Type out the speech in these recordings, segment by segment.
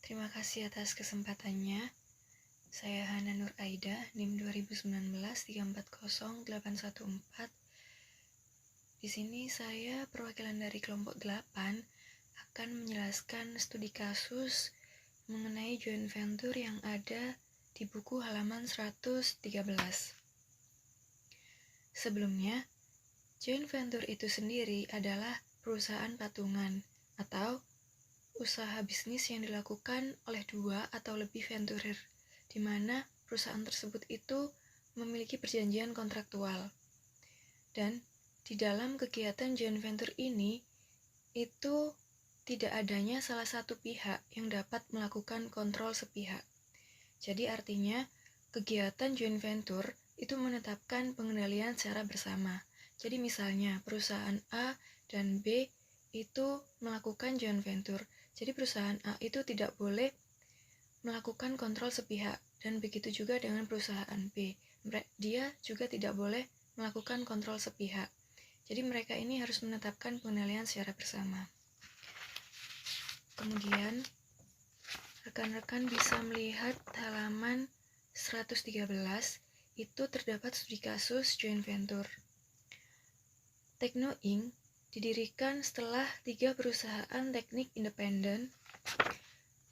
Terima kasih atas kesempatannya. Saya Hana Nur Aida, NIM 2019 340814. Di sini saya perwakilan dari kelompok 8 akan menjelaskan studi kasus mengenai joint venture yang ada di buku halaman 113. Sebelumnya, joint venture itu sendiri adalah perusahaan patungan atau usaha bisnis yang dilakukan oleh dua atau lebih venturer, di mana perusahaan tersebut itu memiliki perjanjian kontraktual. Dan di dalam kegiatan joint venture ini, itu tidak adanya salah satu pihak yang dapat melakukan kontrol sepihak. Jadi artinya, kegiatan joint venture itu menetapkan pengendalian secara bersama. Jadi misalnya, perusahaan A dan B itu melakukan joint venture. Jadi perusahaan A itu tidak boleh melakukan kontrol sepihak, dan begitu juga dengan perusahaan B. Dia juga tidak boleh melakukan kontrol sepihak. Jadi mereka ini harus menetapkan pengendalian secara bersama. Kemudian, rekan-rekan bisa melihat halaman 113, itu terdapat studi kasus joint venture. Tekno Inc. didirikan setelah 3 perusahaan teknik independen,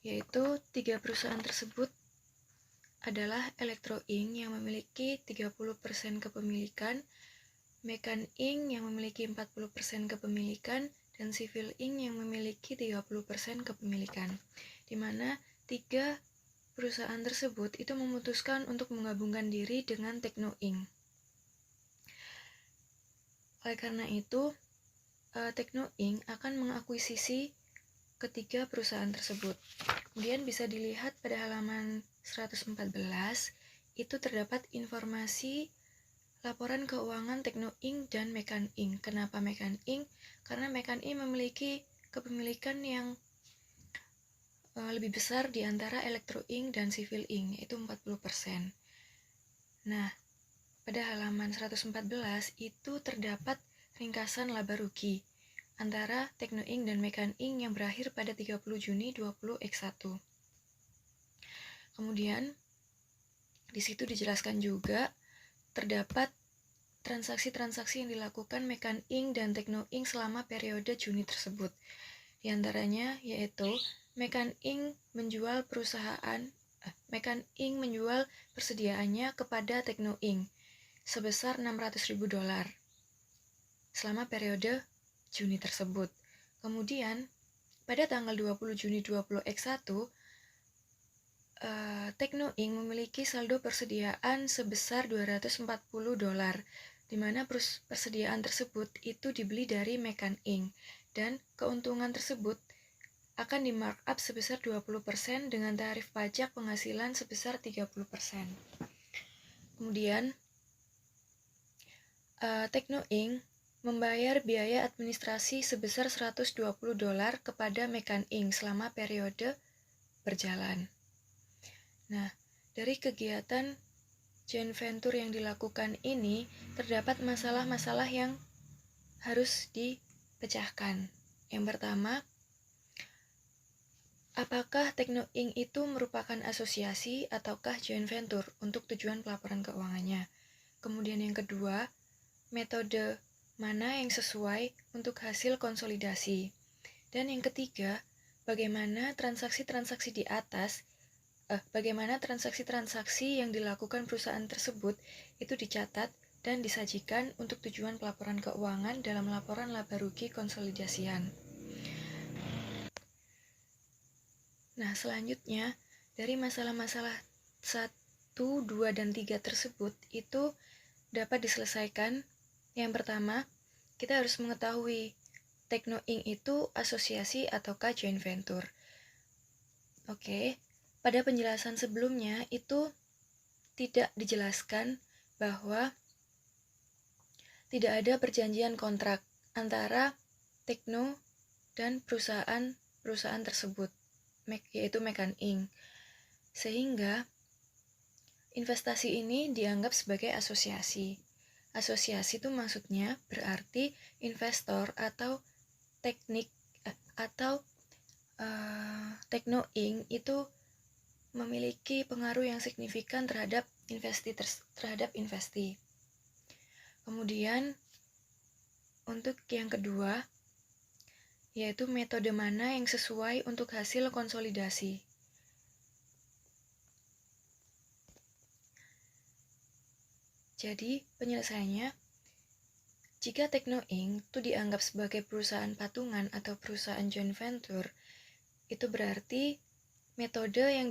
yaitu 3 perusahaan tersebut adalah Elektro Inc. yang memiliki 30% kepemilikan, Mekan Inc. yang memiliki 40% kepemilikan, dan Civil Inc. yang memiliki 30% kepemilikan, di mana 3 perusahaan tersebut itu memutuskan untuk menggabungkan diri dengan Tekno Inc. Oleh karena itu, Tekno Inc. akan mengakuisisi ketiga perusahaan tersebut. Kemudian bisa dilihat pada halaman 114, itu terdapat informasi laporan keuangan Tekno Inc. dan Mekan Inc. Kenapa Mekan Inc? Karena Mekan Inc. memiliki kepemilikan yang lebih besar di antara Elektro Inc. dan Civil Inc., yaitu 40%. Nah, pada halaman 114 itu terdapat ringkasan laba rugi antara Tekno Inc. dan Mekan Inc. yang berakhir pada 30 Juni 2021. Kemudian, di situ dijelaskan juga terdapat transaksi-transaksi yang dilakukan Mekan Inc. dan Tekno Inc. selama periode Juni tersebut. Di antaranya yaitu Mekan Inc. menjual persediaannya kepada Tekno Inc. sebesar $600.000 selama periode Juni tersebut. Kemudian, pada tanggal 20 Juni 2021, Tekno Inc. memiliki saldo persediaan sebesar $240, di mana persediaan tersebut itu dibeli dari Mekan Inc. Dan keuntungan tersebut akan di-markup sebesar 20% dengan tarif pajak penghasilan sebesar 30%. Kemudian, Tekno Inc. membayar biaya administrasi sebesar $120 kepada Mekan Inc. selama periode berjalan. Nah, dari kegiatan joint venture yang dilakukan ini, terdapat masalah-masalah yang harus dipecahkan. Yang pertama, apakah Tekno Inc. itu merupakan asosiasi ataukah joint venture untuk tujuan pelaporan keuangannya? Kemudian yang kedua, metode mana yang sesuai untuk hasil konsolidasi? Dan yang ketiga, bagaimana transaksi-transaksi yang dilakukan perusahaan tersebut itu dicatat dan disajikan untuk tujuan pelaporan keuangan dalam laporan laba rugi konsolidasian. Nah, selanjutnya, dari masalah-masalah 1, 2, dan 3 tersebut itu dapat diselesaikan. Yang pertama, kita harus mengetahui Tekno Inc. itu asosiasi ataukah joint venture. Oke, pada penjelasan sebelumnya itu tidak dijelaskan bahwa tidak ada perjanjian kontrak antara Tekno dan perusahaan tersebut, yaitu Mekan Inc. Sehingga investasi ini dianggap sebagai asosiasi. Asosiasi itu maksudnya berarti investor atau Teknoink itu memiliki pengaruh yang signifikan terhadap investi. Kemudian untuk yang kedua, yaitu metode mana yang sesuai untuk hasil konsolidasi. Jadi, penyelesaiannya, jika Teknoink itu dianggap sebagai perusahaan patungan atau perusahaan joint venture, itu berarti metode yang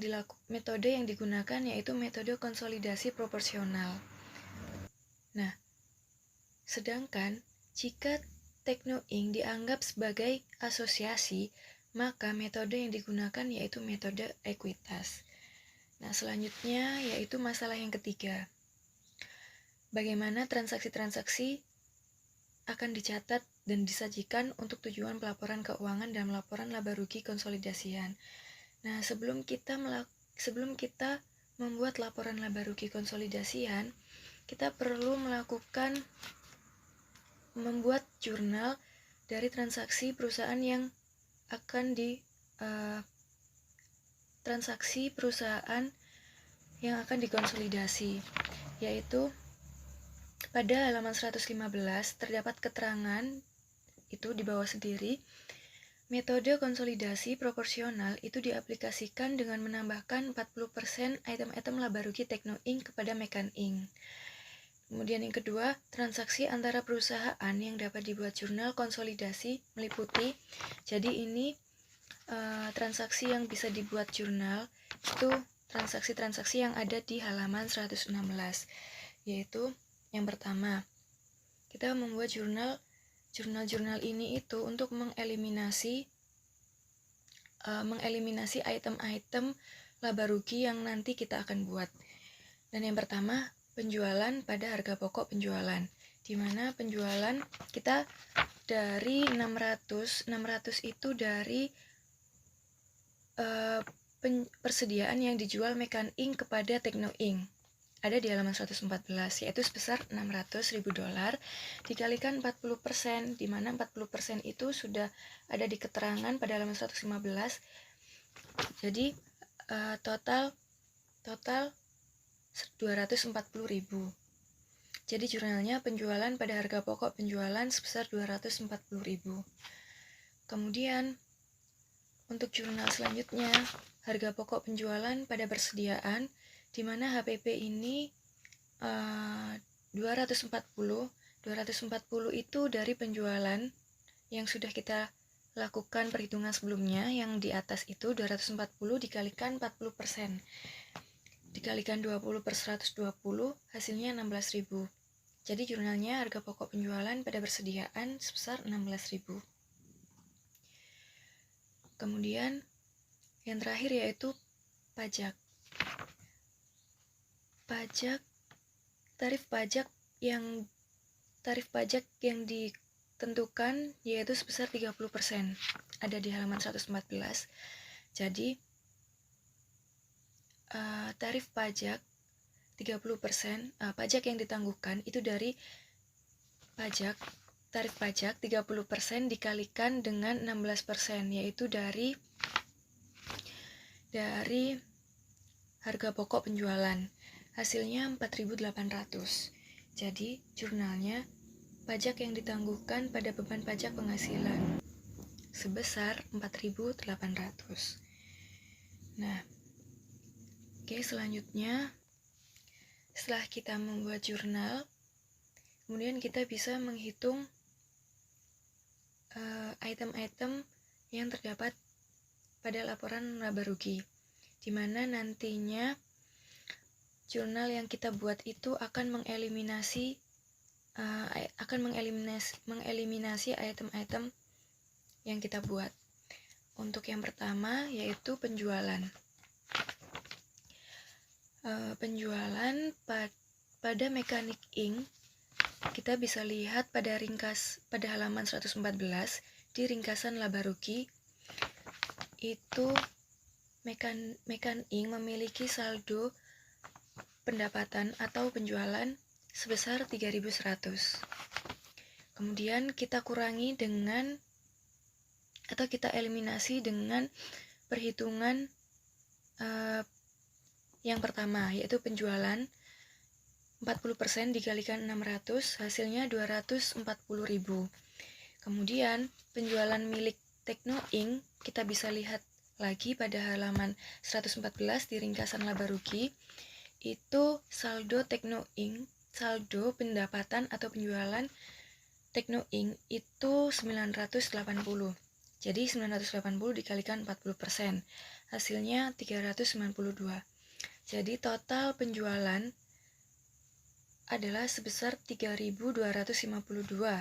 digunakan yaitu metode konsolidasi proporsional. Nah, sedangkan jika Teknoink dianggap sebagai asosiasi, maka metode yang digunakan yaitu metode ekuitas. Nah, selanjutnya yaitu masalah yang ketiga. Bagaimana transaksi-transaksi akan dicatat dan disajikan untuk tujuan pelaporan keuangan dan laporan laba rugi konsolidasian. Nah, sebelum kita membuat laporan laba rugi konsolidasian, kita perlu membuat jurnal dari transaksi perusahaan yang akan dikonsolidasi, yaitu pada halaman 115 terdapat keterangan itu di bawah sendiri. Metode konsolidasi proporsional itu diaplikasikan dengan menambahkan 40% item-item laba rugi Teknoink kepada Mekanik. Kemudian yang kedua, transaksi antara perusahaan yang dapat dibuat jurnal konsolidasi meliputi. Jadi ini transaksi yang bisa dibuat jurnal itu transaksi-transaksi yang ada di halaman 116, yaitu yang pertama, kita membuat jurnal ini itu untuk mengeliminasi item-item laba rugi yang nanti kita akan buat. Dan yang pertama, penjualan pada harga pokok penjualan, di mana penjualan kita dari 600 itu dari persediaan yang dijual Mekanik kepada Teknoink. Ada di halaman 114, yaitu sebesar $600.000 dikalikan 40%, di mana 40% itu sudah ada di keterangan pada halaman 115. Jadi total 240.000. Jadi jurnalnya penjualan pada harga pokok penjualan sebesar 240.000. Kemudian untuk jurnal selanjutnya, harga pokok penjualan pada persediaan, di mana HPP ini 240 itu dari penjualan yang sudah kita lakukan perhitungan sebelumnya, yang di atas itu 240 dikalikan 40%, dikalikan 20 per 120, hasilnya 16.000. Jadi jurnalnya harga pokok penjualan pada persediaan sebesar 16.000. Kemudian yang terakhir yaitu pajak. Tarif pajak yang ditentukan yaitu sebesar 30%. Ada di halaman 114. Jadi tarif pajak 30%, pajak yang ditangguhkan itu dari tarif pajak 30% dikalikan dengan 16%, yaitu dari harga pokok penjualan. Hasilnya 4.800. Jadi jurnalnya pajak yang ditangguhkan pada beban pajak penghasilan sebesar 4.800. Nah, selanjutnya setelah kita membuat jurnal, kemudian kita bisa menghitung item-item yang terdapat pada laporan laba rugi, di mana nantinya jurnal yang kita buat itu akan mengeliminasi item-item yang kita buat. Untuk yang pertama yaitu penjualan. Penjualan pada Mekanik Inc. kita bisa lihat pada halaman 114 di ringkasan laba rugi itu Mekanik Inc. memiliki saldo pendapatan atau penjualan sebesar 3.100. Kemudian kita kurangi dengan atau kita eliminasi dengan perhitungan yang pertama, yaitu penjualan 40% dikalikan 600, hasilnya 240.000. Kemudian penjualan milik Tekno Inc. kita bisa lihat lagi pada halaman 114 di ringkasan laba rugi. Itu saldo Tekno Inc., saldo pendapatan atau penjualan Tekno Inc. itu 980. Jadi 980 dikalikan 40%, hasilnya 392. Jadi total penjualan adalah sebesar 3.252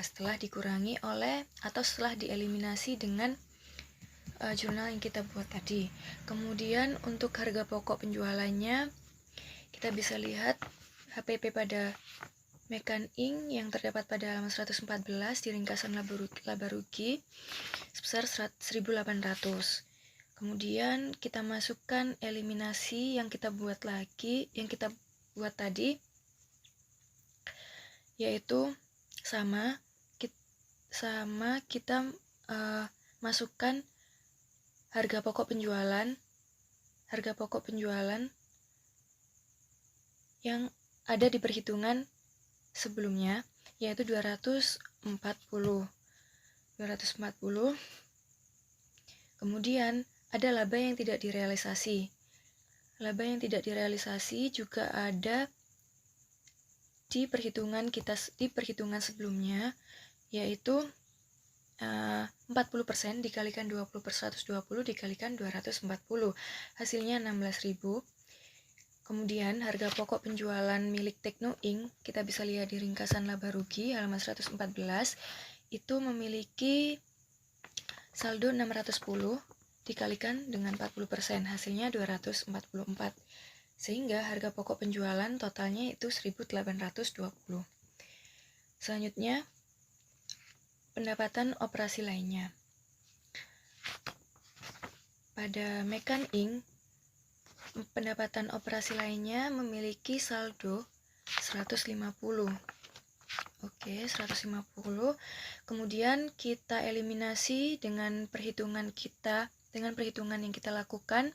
setelah dikurangi oleh atau setelah dieliminasi dengan jurnal yang kita buat tadi. Kemudian untuk harga pokok penjualannya kita bisa lihat HPP pada Mekan Inc. yang terdapat pada halaman 114 di ringkasan laba rugi sebesar 1.800. Kemudian kita masukkan eliminasi yang kita buat tadi, yaitu sama kita masukkan harga pokok penjualan yang ada di perhitungan sebelumnya, yaitu 240. Kemudian ada laba yang tidak direalisasi. Laba yang tidak direalisasi juga ada di perhitungan sebelumnya, yaitu 40% dikalikan 20 per 120 dikalikan 240, hasilnya 16.000. Kemudian harga pokok penjualan milik Tekno Inc. kita bisa lihat di ringkasan laba rugi halaman 114 itu memiliki saldo 610 dikalikan dengan 40%, hasilnya 244. Sehingga harga pokok penjualan totalnya itu 1.820. Selanjutnya, pendapatan operasi lainnya. Pada Mekan Inc., pendapatan operasi lainnya memiliki saldo 150. Oke, 150. Kemudian kita eliminasi dengan perhitungan yang kita lakukan,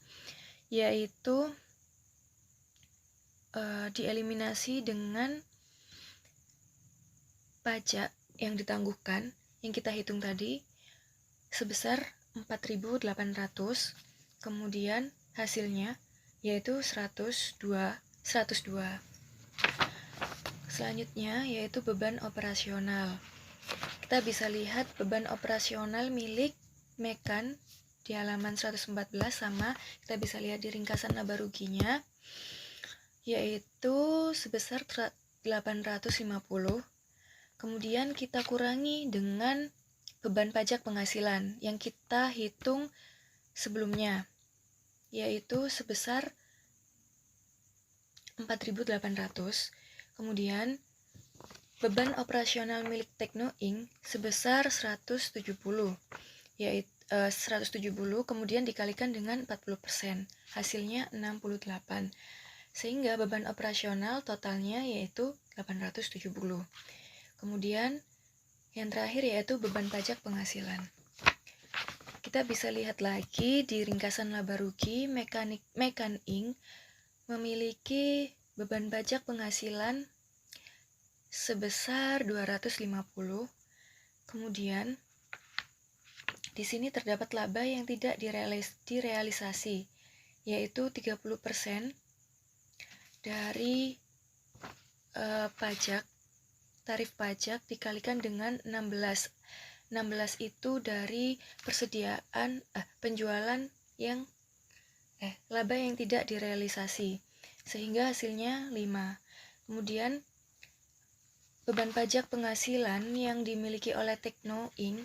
yaitu dieliminasi dengan pajak yang ditangguhkan yang kita hitung tadi sebesar 4.800, kemudian hasilnya yaitu 102. Selanjutnya yaitu beban operasional. Kita bisa lihat beban operasional milik Mekan di halaman 114 sama kita bisa lihat di ringkasan laba ruginya, yaitu sebesar 850. Kemudian kita kurangi dengan beban pajak penghasilan yang kita hitung sebelumnya, yaitu sebesar 4.800. Kemudian beban operasional milik Tekno Inc. sebesar 170, yaitu 170 kemudian dikalikan dengan 40%, hasilnya 68. Sehingga beban operasional totalnya yaitu 870. Kemudian yang terakhir yaitu beban pajak penghasilan. Kita bisa lihat lagi di ringkasan laba rugi Mekan Inc. memiliki beban pajak penghasilan sebesar 250. Kemudian di sini terdapat laba yang tidak direalisasi, yaitu 30% dari tarif pajak dikalikan dengan 16. 16 itu dari penjualan yang laba yang tidak direalisasi, sehingga hasilnya 5. Kemudian beban pajak penghasilan yang dimiliki oleh Tekno Inc.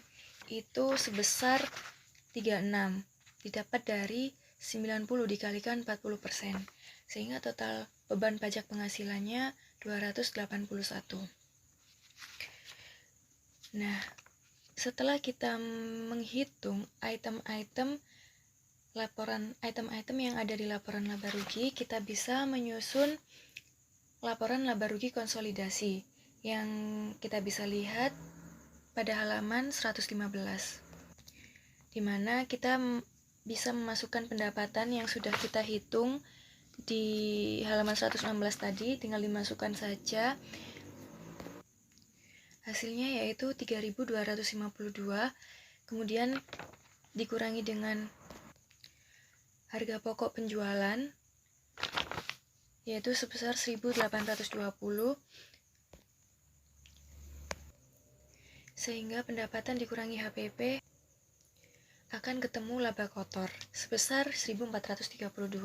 itu sebesar 36, didapat dari 90 dikalikan 40%, sehingga total beban pajak penghasilannya 281. Nah, setelah kita menghitung item-item yang ada di laporan laba rugi, kita bisa menyusun laporan laba rugi konsolidasi yang kita bisa lihat pada halaman 115. di mana kita bisa memasukkan pendapatan yang sudah kita hitung di halaman 116 tadi, tinggal dimasukkan saja. Hasilnya yaitu 3.252, kemudian dikurangi dengan harga pokok penjualan yaitu sebesar 1.820, sehingga pendapatan dikurangi HPP akan ketemu laba kotor sebesar 1.432.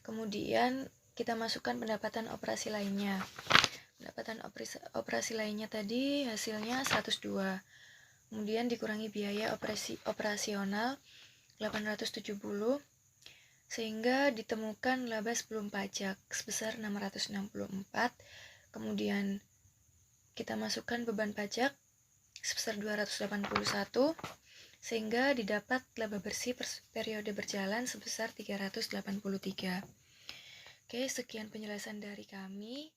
Kemudian kita masukkan pendapatan operasi lainnya. Pendapatan operasi lainnya tadi hasilnya 102. Kemudian dikurangi biaya operasional 870, sehingga ditemukan laba sebelum pajak sebesar 664. Kemudian kita masukkan beban pajak sebesar 281, sehingga didapat laba bersih periode berjalan sebesar 383. Oke, sekian penjelasan dari kami.